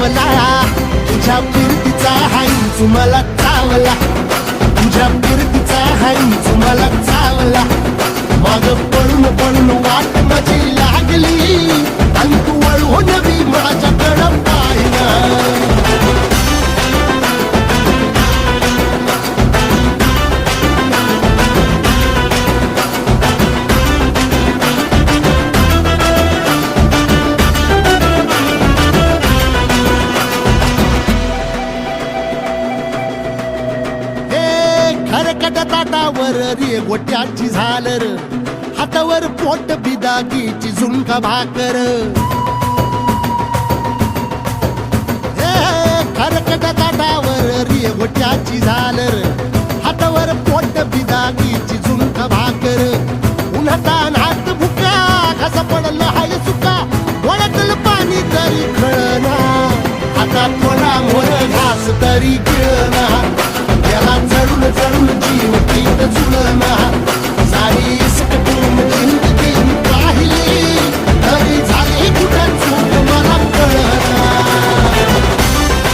चावला, तुझ्या फिरतीचा हाईच मला चावला, तुझ्या फिरतीचा हाईच मला चावला. माग पळून पळून वाट माझी लागली आणि तू वळून बी माझ्याकडं पाहिना. खरकट ताटावर रे गोट्याची झालर, हातावर पोट बिदागीची झुणका भाकर. खरकट ताटावर रे गोट्याची झालर, हातावर पोट बिदागीची झुणका भाकर. उन्हातान हात भुका, कसा पडलं हाय सुका, वळतल पाणी तरी कळना, आता थोडा मोर घास तरी गिळना. याला चढून चढून जीव पीत झुलना, सारी सकटून